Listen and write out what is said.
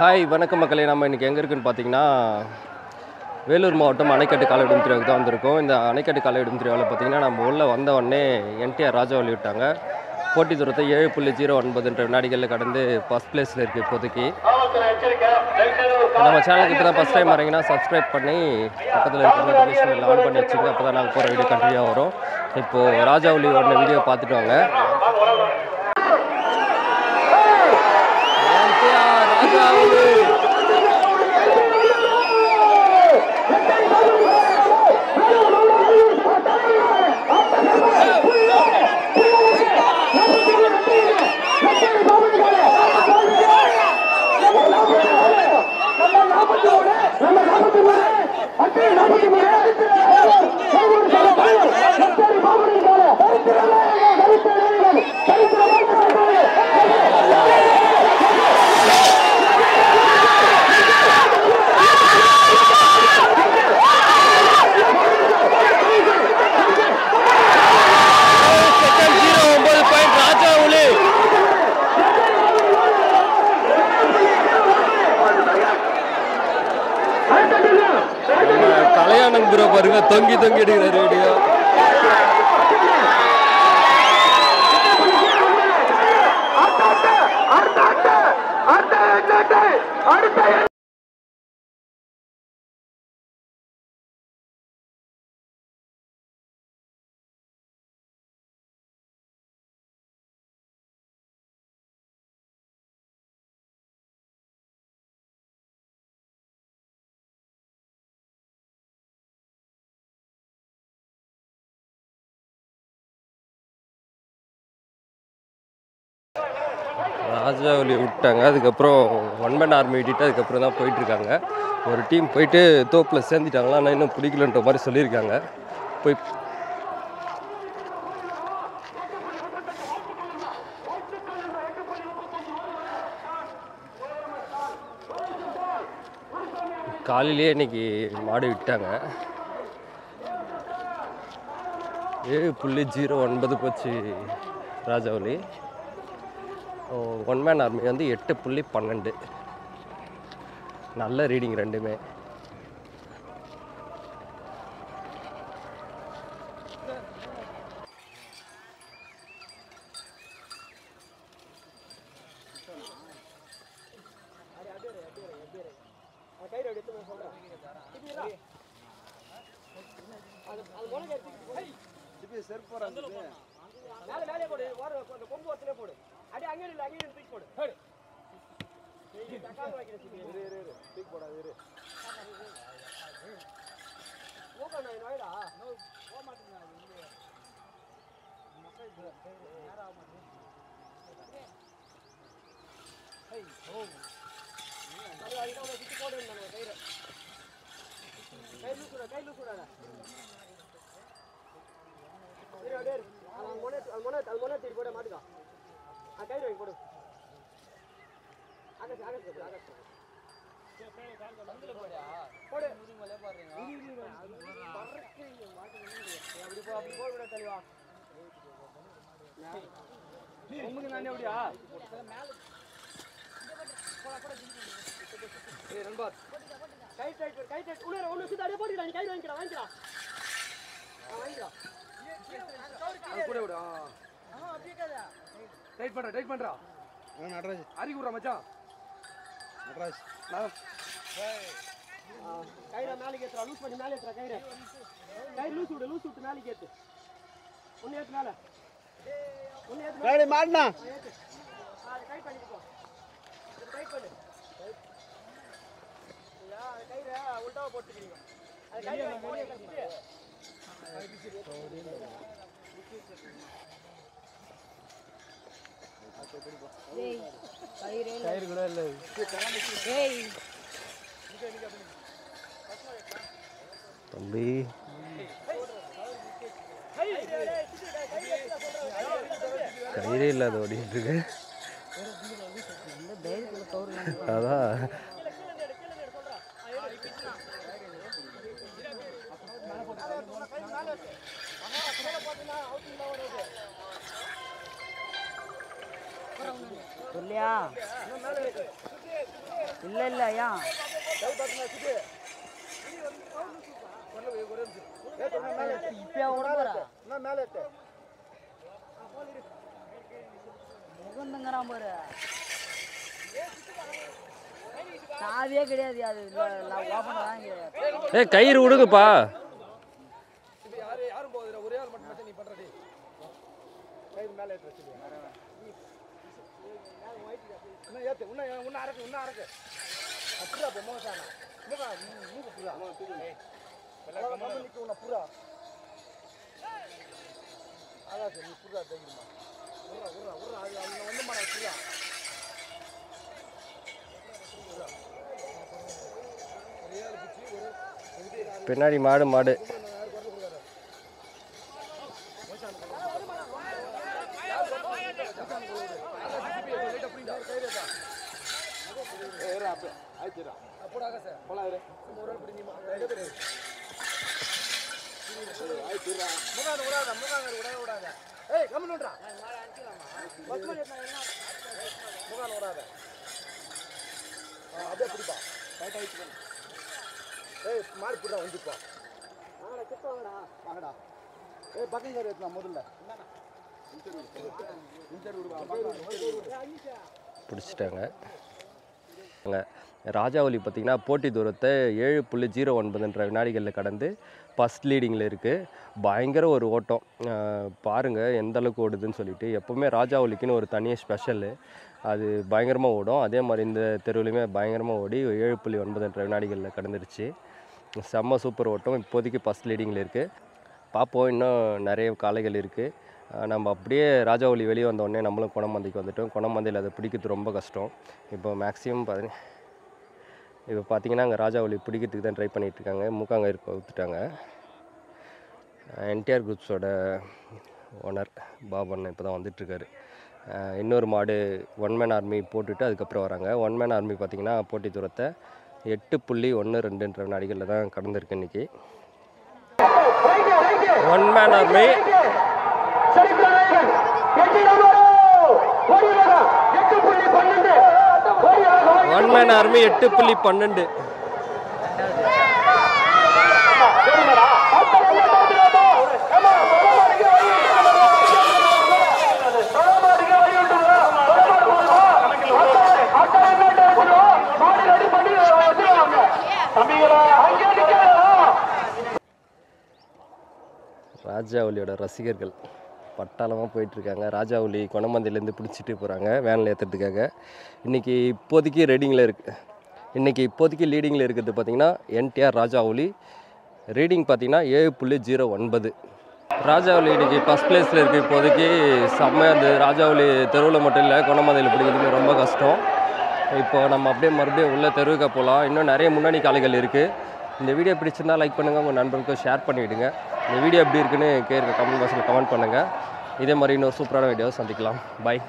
Hi வணக்கம் மக்களே. நம்ம இன்றைக்கி எங்கே இருக்குன்னு பார்த்தீங்கன்னா வேலூர் மாவட்டம் அணைக்கட்டு காலை விடும் திருவிழாவுக்கு தான் வந்திருக்கோம். இந்த அணைக்கட்டு காலை விடும் திருவிழாவில் பார்த்தீங்கன்னா நம்ம உள்ள வந்த உடனே என்டிஆர் ராஜாவளி விட்டாங்க. போட்டி தூரத்தை 7.09 வினாடிகளில் கடந்து ஃபஸ்ட் பிளேஸில் இருக்குது இப்போதைக்கு. நம்ம சேனலுக்கு இப்போ தான் ஃபஸ்ட் டைம் வரீங்கன்னா சப்ஸ்கிரைப் பண்ணி பக்கத்தில் இருக்க நோட்டிஃபிகேஷன் ஆன் பண்ணி வச்சுங்க. அப்போ தான் நாங்கள் போகிற வீடியோ கண்டினியூ வரும். இப்போது ராஜாவளி ஒன்று வீடியோ பார்த்துட்டு வாங்க. கல்யாணம் ப்ரோ பாருங்க, தொங்கி தொங்கி எடுக்கிற வீடியோ. ராஜாவளி விட்டாங்க. அதுக்கப்புறம் 1 man army விட்டுட்டு அதுக்கப்புறம் தான் போயிட்டுருக்காங்க. ஒரு டீம் போயிட்டு தோப்பில் சேர்ந்துட்டாங்களா, ஆனால் இன்னும் பிடிக்கலன்ற மாதிரி சொல்லியிருக்காங்க. போய் காலையிலேயே இன்னைக்கு மாடு விட்டாங்க. 7.09 போச்சு ராஜாவளி. 1 man army வந்து 8.12. நல்ல ரீடிங் ரெண்டுமே. டைட் பண்றா நடராஜ் அரி குறா மச்சான் நடராஜ் கைரா மேலே ஏத்துறா லூஸ் பண்ணி மேலே ஏத்துறா கைரா கை லூஸ் விட்டு மேலே ஏத்து ஒண்ணு ஏத்து மேலே ஒண்ணு ஏத்து மேலே மாட்னா கை பண்ணிட்டு போ டைட் பண்ணு யா கைரா உல்டாவ போட்டுக்கிறீங்க அது கைரா வெளிய கட்டிட்டு கயிறு கூட இல்லை. தம்பி கயிறே இல்லாத ஓடிட்டு இருக்கு. அதான் இல்லையா இல்லை இல்லை ஐயா இப்போ முகந்துங்கிறான் பாரு சாவியே கிடையாது அது ஓப்பன் தான் ஏ கயிறு விடுங்கப்பா. பின்னாடி மாடு மாடு பிடிச்சிட்டாங்க. ராஜாவலி பார்த்திங்கன்னா போட்டி தூரத்தை 7.09 வினாடிகளில் கடந்து ஃபஸ்ட் லீடிங்கில் இருக்குது. பயங்கர ஒரு ஓட்டம் பாருங்கள் எந்த அளவுக்கு ஓடுதுன்னு சொல்லிட்டு. எப்போவுமே ராஜாவலிக்குன்னு ஒரு தனியாக ஸ்பெஷலு, அது பயங்கரமாக ஓடும். அதே மாதிரி இந்த தெருவுலையுமே பயங்கரமாக ஓடி 7.09 வினாடிகளில் கடந்துருச்சு. செம்ம சூப்பர் ஓட்டம். இப்போதைக்கு ஃபஸ்ட் லீடிங்கில் இருக்குது. பார்ப்போம், இன்னும் நிறைய காளைகள் இருக்குது. நம்ம அப்படியே ராஜாவலி வெளியே வந்தோடனே நம்மளும் குணமந்தைக்கு வந்துட்டோம். குணமந்தையில் அதை பிடிக்கிறது ரொம்ப கஷ்டம். இப்போ மேக்ஸிமம் இப்போ பார்த்தீங்கன்னா அங்கே ராஜாவலி பிடிக்கிறதுக்கு தான் ட்ரை பண்ணிகிட்ருக்காங்க. மூக்காங்கயிறு கவுத்துட்டாங்க. என்டிஆர் குரூப்ஸோட ஓனர் பாபன் இப்போ தான் வந்துட்டுருக்காரு. இன்னொரு மாடு ஒன் மேன் ஆர்மி போட்டுட்டு அதுக்கப்புறம் வராங்க. ஒன் மேன் ஆர்மி பார்த்திங்கன்னா போட்டி தூரத்தை 8.12 வினாடிகளில் தான் கடந்திருக்கு இன்றைக்கி. One man army one man army 8.12. ராஜாவலியோட ரசிகர்கள் பட்டாளமாக போயிட்டுருக்காங்க. ராஜாவலி குணமந்தையிலேருந்து பிடிச்சிட்டு போகிறாங்க வேனில் ஏற்றுறதுக்காக. இன்றைக்கி இப்போதைக்கு லீடிங்கில் இருக்கிறது பார்த்திங்கன்னா என்டிஆர் ராஜாவலி. ரீடிங் பார்த்திங்கன்னா 7.09. ராஜாவலி இன்றைக்கி ஃபஸ்ட் ப்ளேஸில் இருக்குது. இப்போதைக்கு செம்மையாக அந்த ராஜாவலி தெருவில் மட்டும் இல்லை, குணமந்தையில் பிடிக்கிறதுக்கு ரொம்ப கஷ்டம். இப்போ நம்ம அப்படியே மறுபடியும் உள்ள தெருவுக்கு போகலாம். இன்னும் நிறைய முன்னணி காளைகள் இருக்குது. இந்த வீடியோ பிடிச்சிருந்தால் லைக் பண்ணுங்கள், உங்கள் நண்பர்களுக்கும் ஷேர் பண்ணிவிடுங்க. இந்த வீடியோ எப்படி இருக்குன்னு கமெண்ட் பாக்ஸில் கமெண்ட் பண்ணுங்கள். இதே மாதிரி இன்னொரு சூப்பரான வீடியோவை சந்திக்கலாம். பாய்.